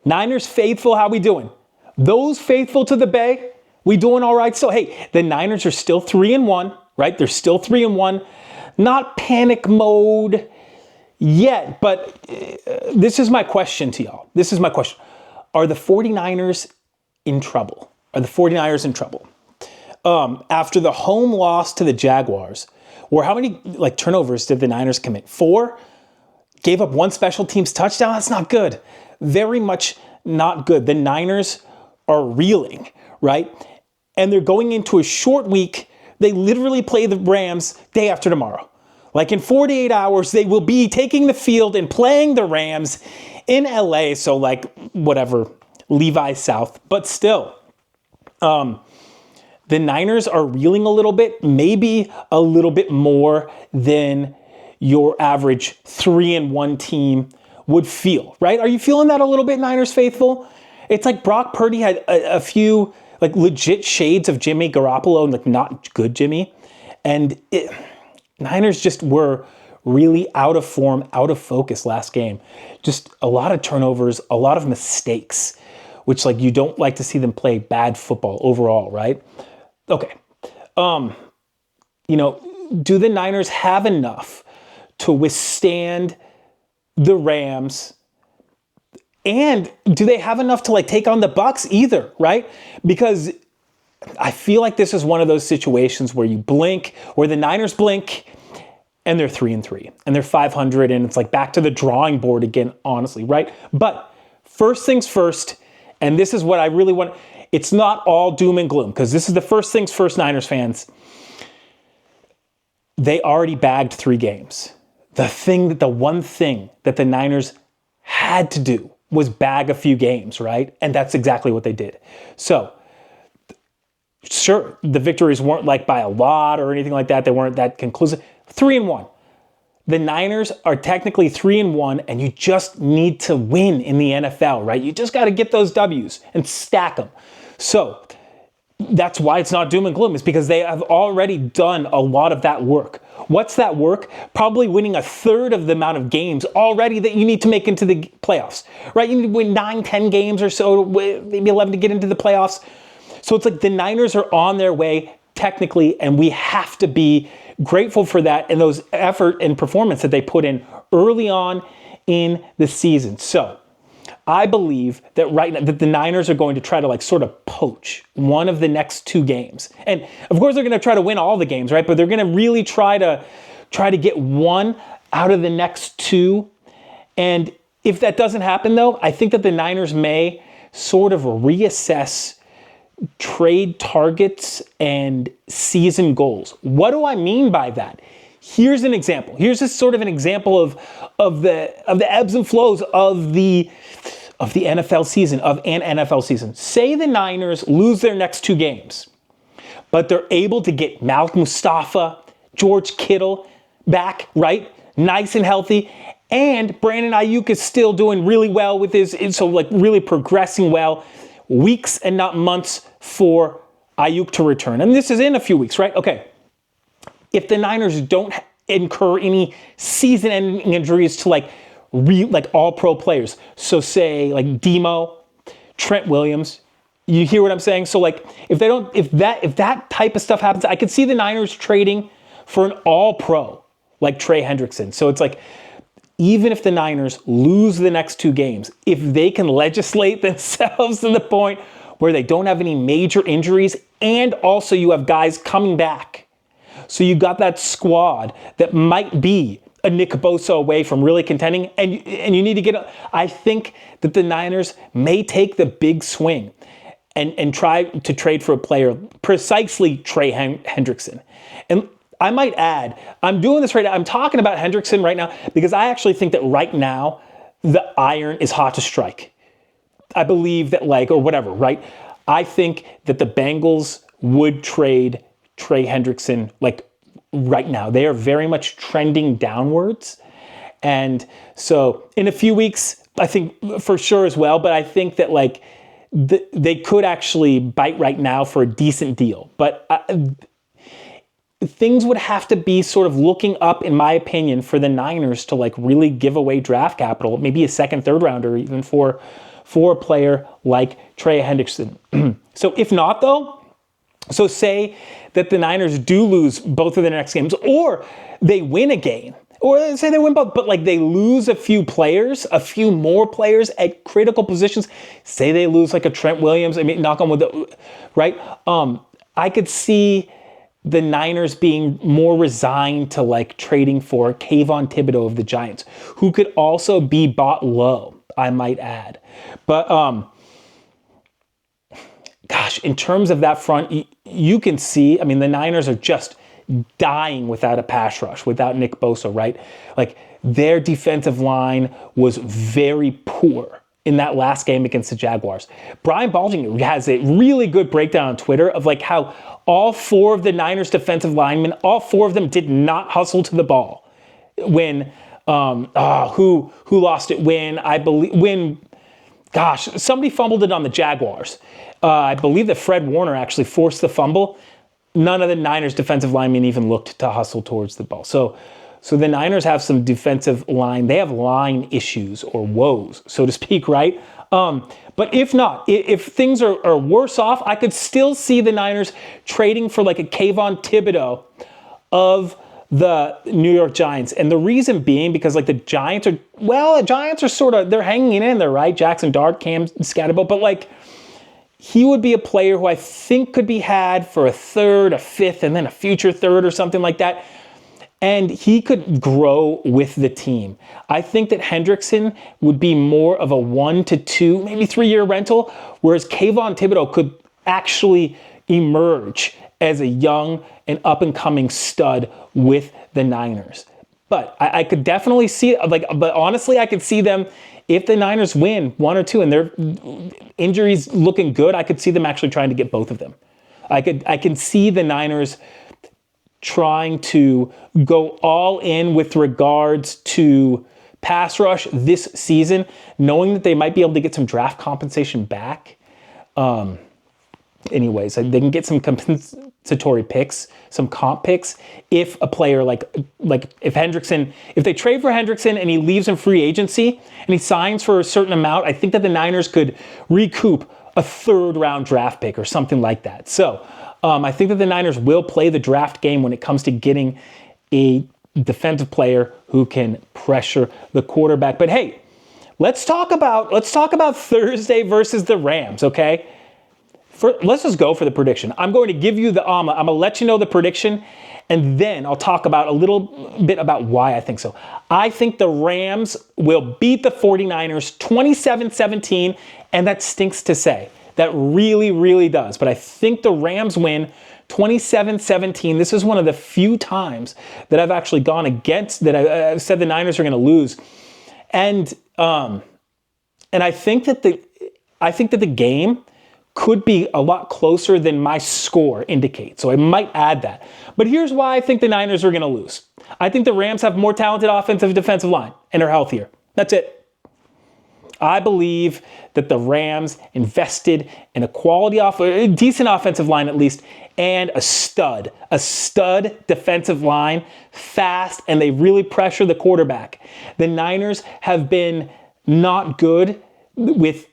Niners faithful, how we doing? Those faithful to the Bay, we doing all right? So, hey, the Niners are still 3-1, right? They're still 3-1. Not panic mode yet, but this is my question to y'all. This is my question. Are the 49ers in trouble? Are the 49ers in trouble? After the home loss to the Jaguars, where how many turnovers did the Niners commit? 4? Gave up 1 special teams touchdown? That's not good. Very much not good. The Niners are reeling, right? And they're going into a short week. They literally play the Rams day after tomorrow. In 48 hours, they will be taking the field and playing the Rams in LA. So whatever, Levi South. But still, the Niners are reeling a little bit, maybe a little bit more than your average 3-1 team would feel, right? Are you feeling that a little bit, Niners faithful? It's like Brock Purdy had a few legit shades of Jimmy Garoppolo and not good Jimmy. And Niners just were really out of form, out of focus last game. Just a lot of turnovers, a lot of mistakes, which you don't like to see them play bad football overall, right? Okay. Do the Niners have enough to withstand the Rams? And do they have enough to take on the Bucs either, right? Because I feel like this is one of those situations where where the Niners blink and they're 3-3 and they're 500 and it's back to the drawing board again, honestly, right? But first things first, and this is what I really want. It's not all doom and gloom because this is the first things first, Niners fans. They already bagged 3 games. The one thing that the Niners had to do was bag a few games, right? And that's exactly what they did. So, sure, the victories weren't by a lot or anything like that. They weren't that conclusive. 3-1. The Niners are technically 3-1, and you just need to win in the NFL, right? You just got to get those W's and stack them. So, that's why it's not doom and gloom, is because they have already done a lot of that work. What's that work? Probably winning 1/3 of the amount of games already that you need to make into the playoffs, right? You need to win 9, 10 games or so, maybe 11 to get into the playoffs. So it's the Niners are on their way technically, and we have to be grateful for that and those effort and performance that they put in early on in the season. So I believe that right now that the Niners are going to try to sort of poach one of the next 2 games. And of course they're going to try to win all the games, right? But they're going to really try to get one out of the next 2. And if that doesn't happen though, I think that the Niners may sort of reassess trade targets and season goals. What do I mean by that? Here's an example. Here's just sort of an example of the ebbs and flows of the NFL season, of an NFL season. Say the Niners lose their next 2 games, but they're able to get Mustapha, George Kittle back, right? Nice and healthy. And Brandon Aiyuk is still doing really well with really progressing well. Weeks and not months for Aiyuk to return. And this is in a few weeks, right? Okay. If the Niners don't incur any season-ending injuries to all-pro players, so say Demo, Trent Williams, you hear what I'm saying? So if that type of stuff happens, I could see the Niners trading for an all-pro like Trey Hendrickson. So it's even if the Niners lose the next 2 games, if they can legislate themselves to the point where they don't have any major injuries, and also you have guys coming back. So you got that squad that might be a Nick Bosa away from really contending, and you need to get. I think that the Niners may take the big swing and try to trade for a player, precisely Trey Hendrickson. And I might add, I'm doing this right now. I'm talking about Hendrickson right now because I actually think that right now the iron is hot to strike. I believe that or whatever, right? I think that the Bengals would trade Trey Hendrickson right now. They are very much trending downwards. And so in a few weeks, I think for sure as well, but I think that they could actually bite right now for a decent deal. But things would have to be sort of looking up, in my opinion, for the Niners to really give away draft capital, maybe a second, third rounder even for for a player like Trey Hendrickson. So if not, though, so say that the Niners do lose both of their next games, or they win a game, or say they win both, but like they lose a few more players at critical positions. Say they lose like a Trent Williams. I mean, knock on wood, right? I could see the Niners being more resigned to like trading for Kayvon Thibodeau of the Giants, who could also be bought low, I might add. But gosh, in terms of that front, you can see, I mean, the Niners are just dying without a pass rush, without Nick Bosa, right? Like, their defensive line was very poor in that last game against the Jaguars. Brian Baldinger has a really good breakdown on Twitter of like how all four of the Niners defensive linemen, all four of them did not hustle to the ball when, who lost it when, gosh, somebody fumbled it on the Jaguars. I believe that Fred Warner actually forced the fumble. None of the Niners defensive linemen even looked to hustle towards the ball. So the Niners have some defensive line. They have line issues or woes, so to speak, right? But if not, if things are worse off, I could still see the Niners trading for like a Kayvon Thibodeau of the New York Giants. And the reason being because like the Giants are sort of, they're hanging in there, right? Jackson Dart, Cam Scatterbo, but like, he would be a player who I think could be had for a third, a fifth, and then a future third or something like that. And he could grow with the team. I think that Hendrickson would be more of a 1 to 2, maybe 3-year rental, whereas Kayvon Thibodeau could actually emerge as a young and up-and-coming stud with the Niners. But I could definitely see, but honestly, I could see them, if the Niners win 1 or 2 and their injuries looking good, I could see them actually trying to get both of them. I can see the Niners trying to go all in with regards to pass rush this season, knowing that they might be able to get some draft compensation back. Anyways, they can get some compensatory picks, some comp picks, if a player like if they trade for Hendrickson and he leaves in free agency and he signs for a certain amount, I think that the Niners could recoup a 3rd round draft pick or something like that. So I think that the Niners will play the draft game when it comes to getting a defensive player who can pressure the quarterback. But hey, let's talk about Thursday versus the Rams, okay? Let's just go for the prediction. I'm going to give you I'm going to let you know the prediction, and then I'll talk about a little bit about why I think so. I think the Rams will beat the 49ers 27-17, and that stinks to say. That really, really does. But I think the Rams win 27-17. This is one of the few times that I've actually gone against, that I've said the Niners are going to lose. And I think that the game could be a lot closer than my score indicates. So I might add that. But here's why I think the Niners are going to lose. I think the Rams have more talented offensive and defensive line and are healthier. That's it. I believe that the Rams invested in a decent offensive line at least, and a stud defensive line, fast, and they really pressure the quarterback. The Niners have been not good with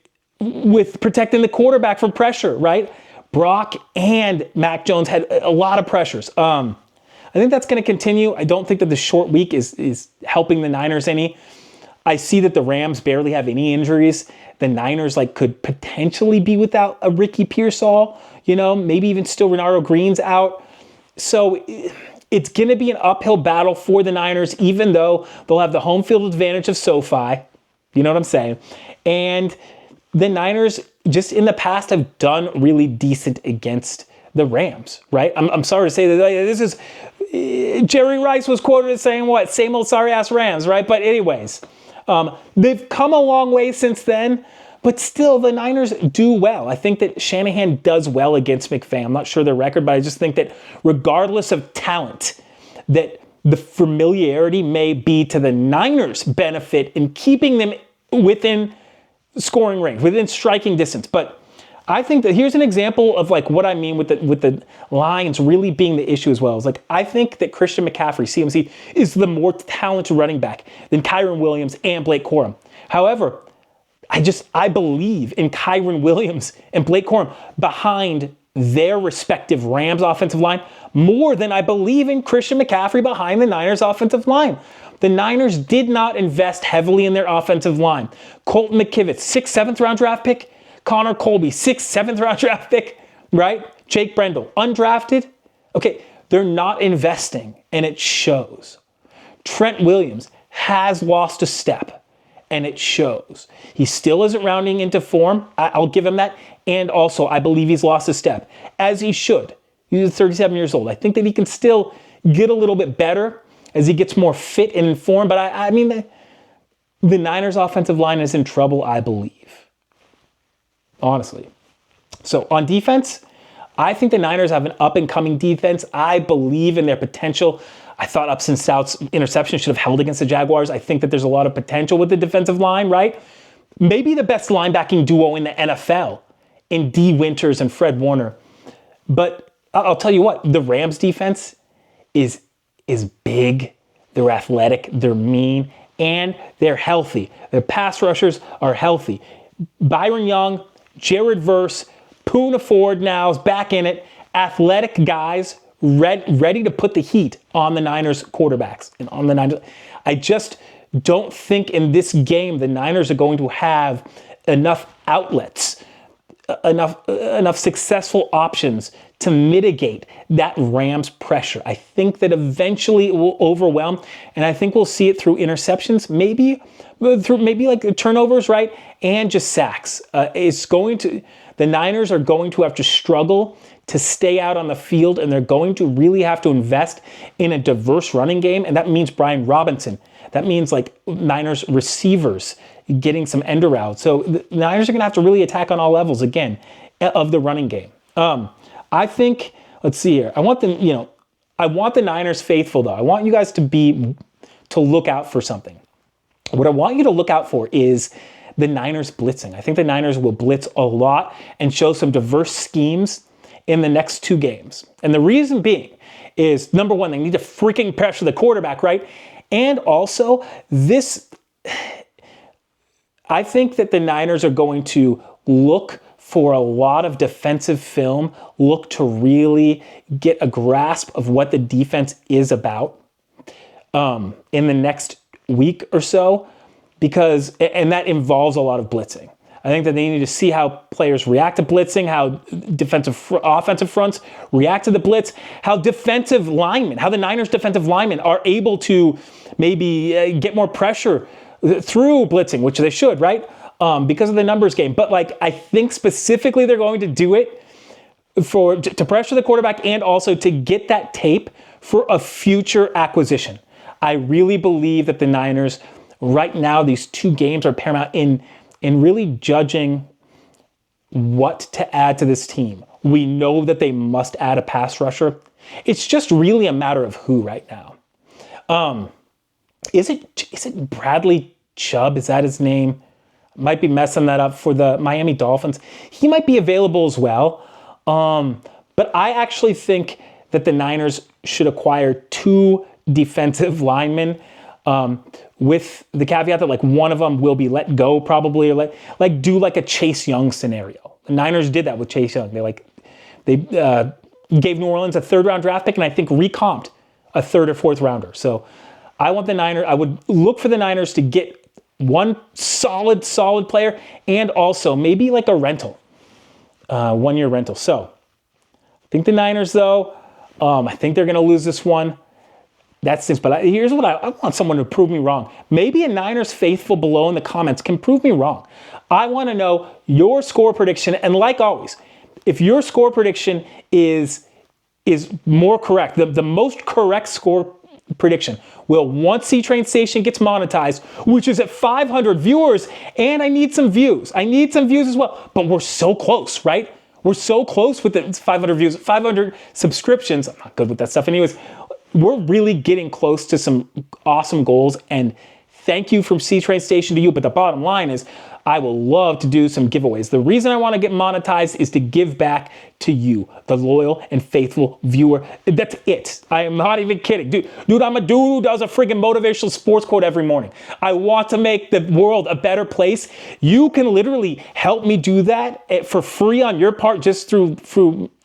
protecting the quarterback from pressure, right? Brock and Mac Jones had a lot of pressures. I think that's going to continue. I don't think that the short week is helping the Niners any. I see that the Rams barely have any injuries. The Niners could potentially be without a Ricky Pearsall, maybe even still Renardo Green's out. So it's going to be an uphill battle for the Niners, even though they'll have the home field advantage of SoFi. You know what I'm saying? And the Niners just in the past have done really decent against the Rams, right? I'm sorry to say that this is, Jerry Rice was quoted as saying what? Same old sorry ass Rams, right? But anyways, they've come a long way since then, but still the Niners do well. I think that Shanahan does well against McVay. I'm not sure their record, but I just think that regardless of talent, that the familiarity may be to the Niners' benefit in keeping them within scoring range, within striking distance. But I think that here's an example of what I mean with the Lions really being the issue as well. Is I think that Christian McCaffrey, CMC, is the more talented running back than Kyron Williams and Blake Corum. However, I believe in Kyren Williams and Blake Corum behind their respective Rams offensive line more than I believe in Christian McCaffrey behind the Niners offensive line. The Niners did not invest heavily in their offensive line. Colton McKivitz, 6th, 7th round draft pick. Connor Colby, 6th, 7th round draft pick, right? Jake Brendel, undrafted. Okay, they're not investing, and it shows. Trent Williams has lost a step, and it shows. He still isn't rounding into form. I'll give him that. And also, I believe he's lost a step, as he should. He's 37 years old. I think that he can still get a little bit better as he gets more fit and informed. But I mean, the Niners offensive line is in trouble, I believe. Honestly. So on defense, I think the Niners have an up-and-coming defense. I believe in their potential. I thought Upson Stout's interception should have held against the Jaguars. I think that there's a lot of potential with the defensive line, right? Maybe the best linebacking duo in the NFL in D. Winters and Fred Warner. But I'll tell you what, the Rams defense is big, they're athletic, they're mean, and they're healthy. Their pass rushers are healthy. Byron Young, Jared Verse, Poona Ford now is back in it. Athletic guys ready to put the heat on the Niners quarterbacks and on the Niners. I just don't think in this game the Niners are going to have enough outlets, enough successful options to mitigate that Rams pressure. I think that eventually it will overwhelm, and I think we'll see it through interceptions, maybe like turnovers, right? And just sacks. The Niners are going to have to struggle to stay out on the field, and they're going to really have to invest in a diverse running game, and that means Brian Robinson. That means like Niners receivers getting some end around. So the Niners are going to have to really attack on all levels again of the running game. I think, let's see here. I want the Niners faithful though. I want you guys to look out for something. What I want you to look out for is the Niners blitzing. I think the Niners will blitz a lot and show some diverse schemes in the next 2 games. And the reason being is, number one, they need to freaking pressure the quarterback, right? And also, I think that the Niners are going to look for a lot of defensive film, look to really get a grasp of what the defense is about in the next week or so, and that involves a lot of blitzing. I think that they need to see how players react to blitzing, how offensive fronts react to the blitz, how the Niners defensive linemen are able to maybe get more pressure through blitzing, which they should, right? Because of the numbers game. But I think specifically they're going to do it to pressure the quarterback and also to get that tape for a future acquisition. I really believe that the Niners right now, these 2 games are paramount in really judging what to add to this team. We know that they must add a pass rusher. It's just really a matter of who right now. Is it Bradley Chubb? Is that his name? Might be messing that up for the Miami Dolphins. He might be available as well. But I actually think that the Niners should acquire 2 defensive linemen, with the caveat that one of them will be let go probably, or do a Chase Young scenario. The Niners did that with Chase Young. They gave New Orleans a 3rd round draft pick, and I think recomped a 3rd or 4th rounder. So I would look for the Niners to get one solid player, and also maybe a rental, 1-year rental. So I think the Niners though, I think they're going to lose this one. That stinks, but here's what I want someone to prove me wrong. Maybe a Niners faithful below in the comments can prove me wrong. I want to know your score prediction, and like always, if your score prediction is more correct, the most correct score prediction will, once C-Train Station gets monetized, which is at 500 viewers, and I need some views. I need some views as well, but we're so close, right? We're so close with the 500 views, 500 subscriptions. I'm not good with that stuff anyways. We're really getting close to some awesome goals, and thank you from C-Train Station to you. But the bottom line is, I will love to do some giveaways. The reason I want to get monetized is to give back to you, the loyal and faithful viewer. That's it. I am not even kidding. Dude, I'm a dude who does a friggin' motivational sports quote every morning. I want to make the world a better place. You can literally help me do that for free on your part, just through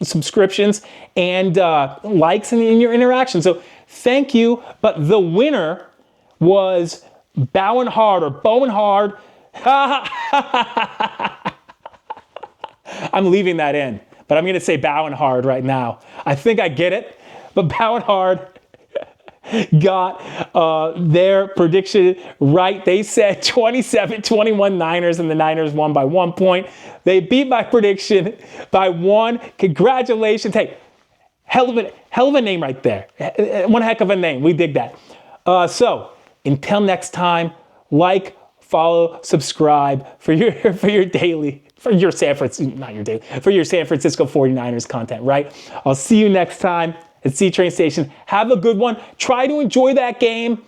subscriptions and likes and in your interaction. So thank you. But the winner was Bowing Hard or Bowing Hard. I'm leaving that in, but I'm going to say Bowing Hard right now. I think I get it, but Bowing Hard got their prediction right. They said 27-21 Niners, and the Niners won by 1 point. They beat my prediction by 1. Congratulations. Hey, hell of a name right there. One heck of a name. We dig that. So until next time, like, follow, subscribe for your San Francisco 49ers content, right? I'll see you next time at C-Train Station. Have a good one. Try to enjoy that game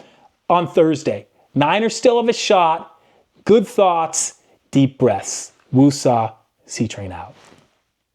on Thursday. Niners still have a shot. Good thoughts, deep breaths. Woosah, C-Train out.